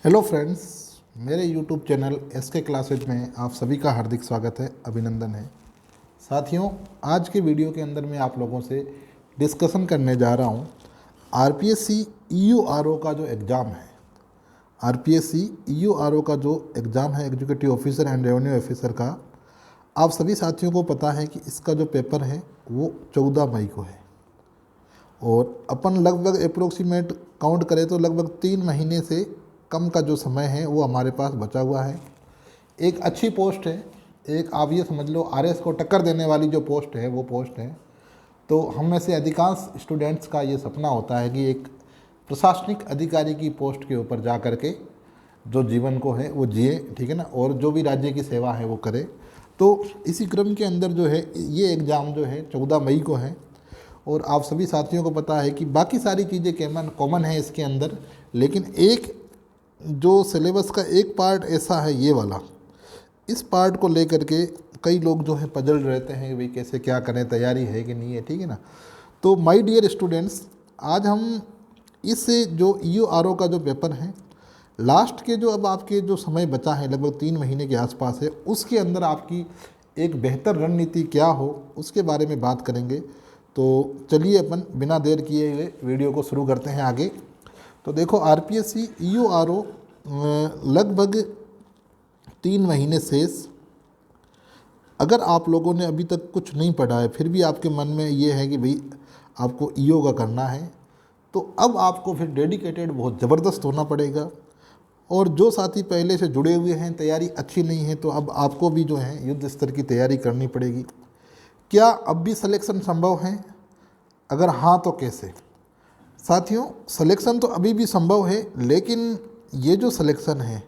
Hello friends, मेरे YouTube channel SK classes में आप सभी का हार्दिक स्वागत है, अभिनंदन है। साथियों, आज के वीडियो के अंदर मैं आप लोगों से डिस्कशन करने जा रहा हूँ आरपीएससी ईयूआरओ का जो एग्ज़ाम है। आरपीएससी ईयूआरओ का जो एग्ज़ाम है, executive officer and revenue officer का, आप सभी साथियों को पता है कि इसका जो पेपर है वो 14 मई को है और अपन लगभग अप्रोक्सीमेट काउंट करें तो लगभग 3 महीने से कम का जो समय है वो हमारे पास बचा हुआ है। एक अच्छी पोस्ट है, एक आप ये समझ लो आरएस को टक्कर देने वाली जो पोस्ट है वो पोस्ट है। तो हम में से अधिकांश स्टूडेंट्स का ये सपना होता है कि एक प्रशासनिक अधिकारी की पोस्ट के ऊपर जा कर के जो जीवन को है वो जिए, ठीक है ना, और जो भी राज्य की सेवा है वो करे। तो इसी क्रम के अंदर जो है ये एग्ज़ाम जो है 14 मई को है और आप सभी साथियों को पता है कि बाकी सारी चीज़ें कॉमन है इसके अंदर, लेकिन एक जो सिलेबस का एक पार्ट ऐसा है ये वाला, इस पार्ट को लेकर के कई लोग जो है पजल रहते हैं कि भाई कैसे क्या करें, तैयारी है कि नहीं है, ठीक है ना। तो माय डियर स्टूडेंट्स, आज हम इस जो ईयूआरओ का जो पेपर है लास्ट के जो अब आपके जो समय बचा है लगभग 3 महीने के आसपास है, उसके अंदर आपकी एक बेहतर रणनीति क्या हो उसके बारे में बात करेंगे। तो चलिए अपन बिना देर किए हुए वीडियो को शुरू करते हैं आगे। तो देखो, आरपीएससी ईयूआरओ लगभग 3 महीने शेष। अगर आप लोगों ने अभी तक कुछ नहीं पढ़ा है फिर भी आपके मन में ये है कि भाई आपको ईओ का करना है, तो अब आपको फिर डेडिकेटेड बहुत ज़बरदस्त होना पड़ेगा। और जो साथी पहले से जुड़े हुए हैं, तैयारी अच्छी नहीं है, तो अब आपको भी जो है युद्ध स्तर की तैयारी करनी पड़ेगी। क्या अब भी सिलेक्शन संभव है? अगर हाँ तो कैसे? साथियों, सिलेक्शन तो अभी भी संभव है, लेकिन ये जो सिलेक्शन है,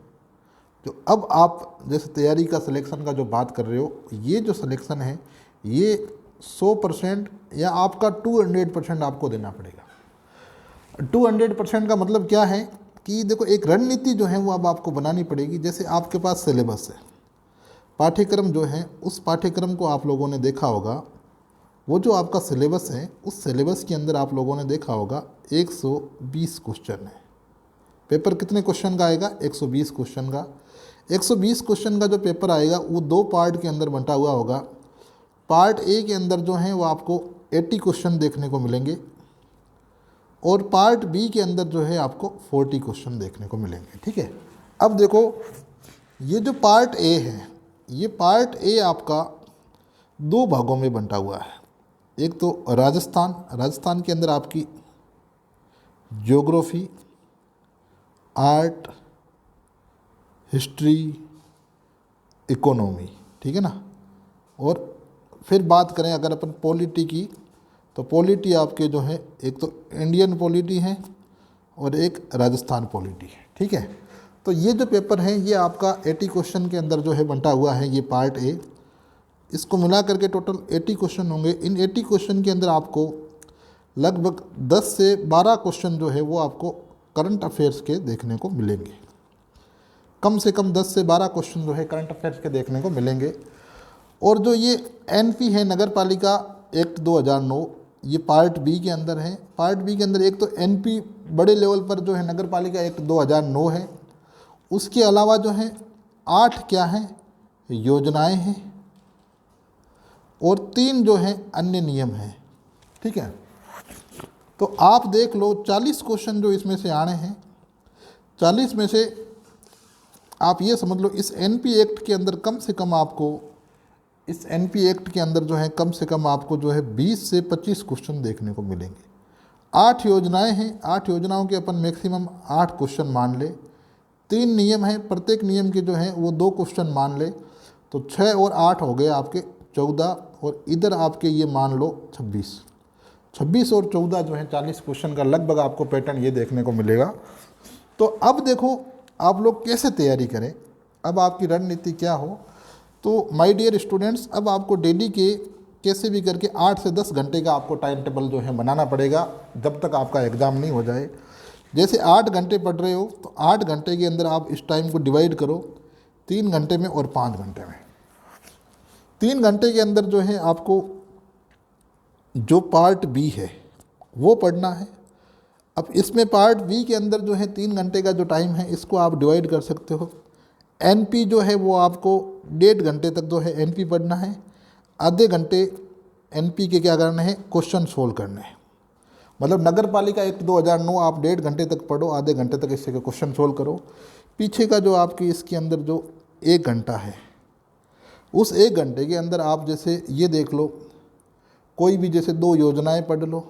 जो अब आप जैसे तैयारी का सिलेक्शन का जो बात कर रहे हो, ये जो सिलेक्शन है ये 100% या आपका 200% आपको देना पड़ेगा। 200% का मतलब क्या है कि देखो, एक रणनीति जो है वो अब आपको बनानी पड़ेगी। जैसे आपके पास सिलेबस है, पाठ्यक्रम जो है, उस पाठ्यक्रम को आप लोगों ने देखा होगा। वो जो आपका सिलेबस है, उस सिलेबस के अंदर आप लोगों ने देखा होगा 120 क्वेश्चन है। पेपर कितने क्वेश्चन का आएगा? 120 क्वेश्चन का। 120 क्वेश्चन का जो पेपर आएगा वो 2 पार्ट के अंदर बंटा हुआ होगा। पार्ट ए के अंदर जो है वो आपको 80 क्वेश्चन देखने को मिलेंगे और पार्ट बी के अंदर जो है आपको 40 क्वेश्चन देखने को मिलेंगे, ठीक है। अब देखो, ये जो पार्ट ए है, ये पार्ट ए आपका 2 भागों में बंटा हुआ है। एक तो राजस्थान के अंदर आपकी ज्योग्राफी, आर्ट, हिस्ट्री, इकोनॉमी, ठीक है ना। और फिर बात करें अगर अपन पॉलिटी की, तो पॉलिटी आपके जो है एक तो इंडियन पॉलिटी है और एक राजस्थान पॉलिटी है, ठीक है। तो ये जो पेपर है ये आपका 80 क्वेश्चन के अंदर जो है बंटा हुआ है, ये पार्ट ए। इसको मिला करके टोटल 80 क्वेश्चन होंगे। इन 80 क्वेश्चन के अंदर आपको लगभग 10 से 12 क्वेश्चन जो है वो आपको करंट अफेयर्स के देखने को मिलेंगे। कम से कम 10 से 12 क्वेश्चन जो है करंट अफेयर्स के देखने को मिलेंगे। और जो ये एनपी है, नगर पालिका एक्ट 2009, ये पार्ट बी के अंदर है। पार्ट बी के अंदर एक तो एनपी बड़े लेवल पर जो है नगर पालिका एक्ट 2009 है, उसके अलावा जो है 8 क्या हैं, योजनाएं हैं और 3 जो हैं अन्य नियम हैं, ठीक है। तो आप देख लो 40 क्वेश्चन जो इसमें से आने हैं, 40 में से आप ये समझ लो इस एनपी एक्ट के अंदर कम से कम आपको, इस एनपी एक्ट के अंदर जो है कम से कम आपको जो है 20 से 25 क्वेश्चन देखने को मिलेंगे। 8 योजनाएं हैं, 8 योजनाओं के अपन मैक्सिमम 8 क्वेश्चन मान ले। 3 नियम हैं, प्रत्येक नियम के जो हैं वो 2 क्वेश्चन मान ले, तो 6 और 8 हो गए आपके 14, और इधर आपके ये मान लो 26 और 14 जो है 40 क्वेश्चन का लगभग आपको पैटर्न ये देखने को मिलेगा। तो अब देखो आप लोग कैसे तैयारी करें, अब आपकी रणनीति क्या हो। तो माय डियर स्टूडेंट्स, अब आपको डेली के कैसे भी करके 8 से 10 घंटे का आपको टाइम टेबल जो है बनाना पड़ेगा जब तक आपका एग्ज़ाम नहीं हो जाए। जैसे 8 घंटे पढ़ रहे हो तो 8 घंटे के अंदर आप इस टाइम को डिवाइड करो 3 घंटे में और 5 घंटे में। 3 घंटे के अंदर जो है आपको जो पार्ट बी है वो पढ़ना है। अब इसमें पार्ट बी के अंदर जो है 3 घंटे का जो टाइम है इसको आप डिवाइड कर सकते हो। एनपी जो है वो आपको 1.5 घंटे तक जो है एनपी पढ़ना है, आधे घंटे एनपी के क्या करना है, क्वेश्चन सोल्व करने हैं। मतलब नगर पालिका एक्ट 2009 आप 1.5 घंटे तक पढ़ो, आधे घंटे तक इससे क्वेश्चन सोल्व करो। पीछे का जो आपकी इसके अंदर जो 1 घंटा है, उस 1 घंटे के अंदर आप जैसे ये देख लो, कोई भी जैसे 2 योजनाएं पढ़ लो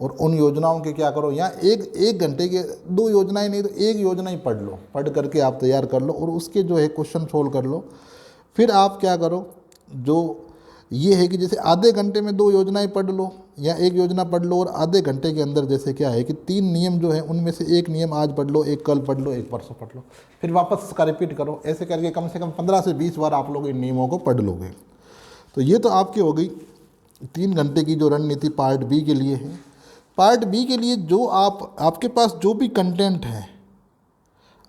और उन योजनाओं के क्या करो, या एक घंटे के 2 योजनाएं नहीं तो 1 योजना ही पढ़ लो, पढ़ करके आप तैयार कर लो और उसके जो है क्वेश्चन सोल्व कर लो। फिर आप क्या करो, जो ये है कि जैसे आधे घंटे में 2 योजनाएं पढ़ लो या 1 योजना पढ़ लो, और आधे घंटे के अंदर जैसे क्या है कि 3 नियम जो है उनमें से 1 नियम आज पढ़ लो, 1 कल पढ़ लो, 1 परसों पढ़ लो, फिर वापस उसका रिपीट करो। ऐसे करके कम से कम 15 से 20 बार आप लोग इन नियमों को पढ़ लोगे। तो ये तो आपकी हो गई 3 घंटे की जो रणनीति पार्ट बी के लिए है। पार्ट बी के लिए जो आपके पास जो भी कंटेंट है,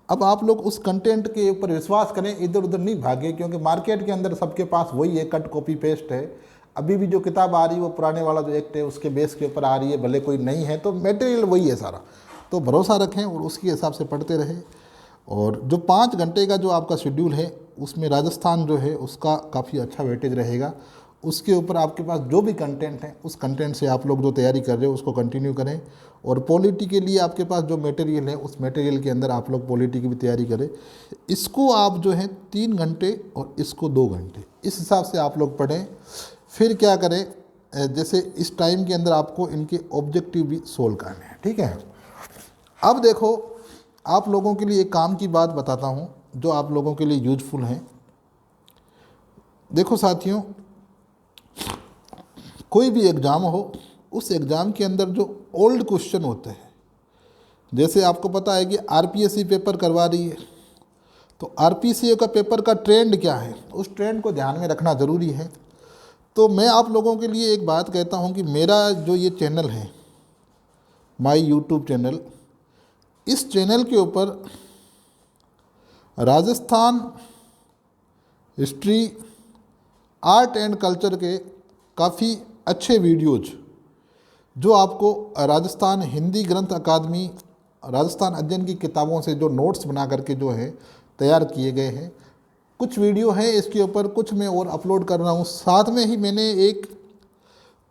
अब आप लोग उस कंटेंट के ऊपर विश्वास करें, इधर उधर नहीं भागे, क्योंकि मार्केट के अंदर सबके पास वही है, कट कॉपी पेस्ट है। अभी भी जो किताब आ रही है वो पुराने वाला जो एक्ट है उसके बेस के ऊपर आ रही है, भले कोई नहीं है तो मटेरियल वही है सारा। तो भरोसा रखें और उसके हिसाब से पढ़ते रहें। और जो 5 घंटे का जो आपका शेड्यूल है उसमें राजस्थान जो है उसका काफ़ी अच्छा वेटेज रहेगा। उसके ऊपर आपके पास जो भी कंटेंट है उस कंटेंट से आप लोग जो तैयारी कर रहे हो उसको कंटिन्यू करें। और पॉलिटी के लिए आपके पास जो मटेरियल है उस मटेरियल के अंदर आप लोग पॉलिटी की भी तैयारी करें। इसको आप जो है 3 घंटे और इसको 2 घंटे, इस हिसाब से आप लोग पढ़ें। फिर क्या करें, जैसे इस टाइम के अंदर आपको इनके ऑब्जेक्टिव भी सोल्व करने हैं, ठीक है। अब देखो, आप लोगों के लिए एक काम की बात बताता हूँ जो आप लोगों के लिए यूजफुल है। देखो साथियों, कोई भी एग्ज़ाम हो, उस एग्ज़ाम के अंदर जो ओल्ड क्वेश्चन होते हैं, जैसे आपको पता है कि आरपीएससी पेपर करवा रही है, तो आरपीएससी का पेपर का ट्रेंड क्या है, उस ट्रेंड को ध्यान में रखना ज़रूरी है। तो मैं आप लोगों के लिए एक बात कहता हूं कि मेरा जो ये चैनल है, माय यूट्यूब चैनल, इस चैनल के ऊपर Rajasthan history, art and culture के काफ़ी अच्छे वीडियोज जो आपको राजस्थान हिंदी ग्रंथ अकादमी, राजस्थान अध्ययन की किताबों से जो नोट्स बना करके जो है तैयार किए गए हैं, कुछ वीडियो हैं इसके ऊपर, कुछ मैं और अपलोड कर रहा हूँ। साथ में ही मैंने एक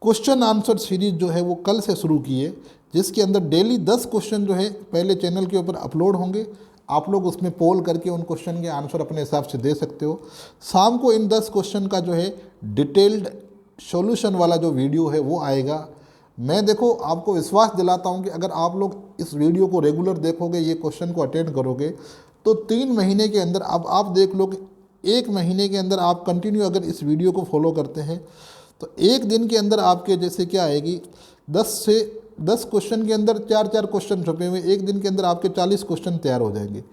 क्वेश्चन आंसर सीरीज जो है वो कल से शुरू की है, जिसके अंदर डेली 10 क्वेश्चन जो है पहले चैनल के ऊपर अपलोड होंगे। आप लोग उसमें पोल करके उन क्वेश्चन के आंसर अपने हिसाब से दे सकते हो। शाम को इन 10 क्वेश्चन का जो है डिटेल्ड सॉल्यूशन वाला जो वीडियो है वो आएगा। मैं देखो आपको विश्वास दिलाता हूँ कि अगर आप लोग इस वीडियो को रेगुलर देखोगे, ये क्वेश्चन को अटेंड करोगे, तो 3 महीने के अंदर, अब आप देख लो कि 1 महीने के अंदर आप कंटिन्यू अगर इस वीडियो को फॉलो करते हैं तो 1 दिन के अंदर आपके जैसे क्या आएगी, 10 क्वेश्चन के अंदर 4 क्वेश्चन छुपे हुए, 1 दिन के अंदर आपके 40 क्वेश्चन तैयार हो जाएंगे।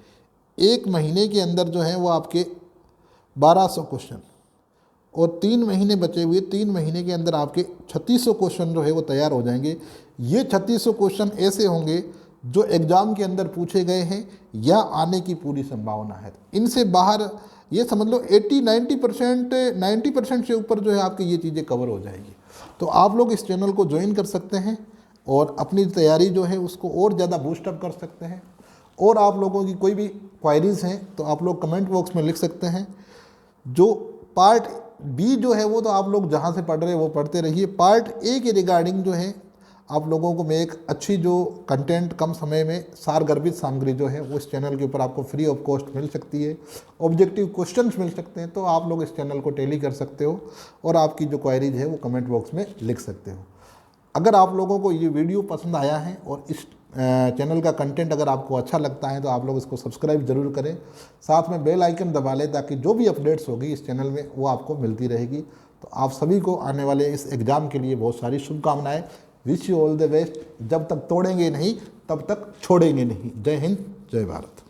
1 महीने के अंदर जो है वो आपके 1200 क्वेश्चन, और 3 महीने बचे हुए, 3 महीने के अंदर आपके 3600 क्वेश्चन जो है वो तैयार हो जाएंगे। ये 3600 क्वेश्चन ऐसे होंगे जो एग्ज़ाम के अंदर पूछे गए हैं या आने की पूरी संभावना है। इनसे बाहर ये समझ लो 90% से ऊपर जो है आपकी ये चीज़ें कवर हो जाएगी। तो आप लोग इस चैनल को ज्वाइन कर सकते हैं और अपनी तैयारी जो है उसको और ज़्यादा बूस्टअप कर सकते हैं। और आप लोगों की कोई भी क्वायरीज़ हैं तो आप लोग कमेंट बॉक्स में लिख सकते हैं। जो पार्ट बी जो है वो तो आप लोग जहाँ से पढ़ रहे हैं वो पढ़ते रहिए। पार्ट ए के रिगार्डिंग जो है आप लोगों को मैं एक अच्छी जो कंटेंट, कम समय में सारगर्भित सामग्री जो है वो इस चैनल के ऊपर आपको फ्री ऑफ कॉस्ट मिल सकती है। ऑब्जेक्टिव क्वेश्चंस मिल सकते हैं, तो आप लोग इस चैनल को टैली कर सकते हो और आपकी जो क्वायरीज है वो कमेंट बॉक्स में लिख सकते हो। अगर आप लोगों को ये वीडियो पसंद आया है और इस चैनल का कंटेंट अगर आपको अच्छा लगता है तो आप लोग इसको सब्सक्राइब जरूर करें, साथ में बेल आइकन दबा लें ताकि जो भी अपडेट्स होगी इस चैनल में वो आपको मिलती रहेगी। तो आप सभी को आने वाले इस एग्ज़ाम के लिए बहुत सारी शुभकामनाएं। Wish you all the best. जब तक तोड़ेंगे नहीं तब तक छोड़ेंगे नहीं। जय हिंद, जय भारत।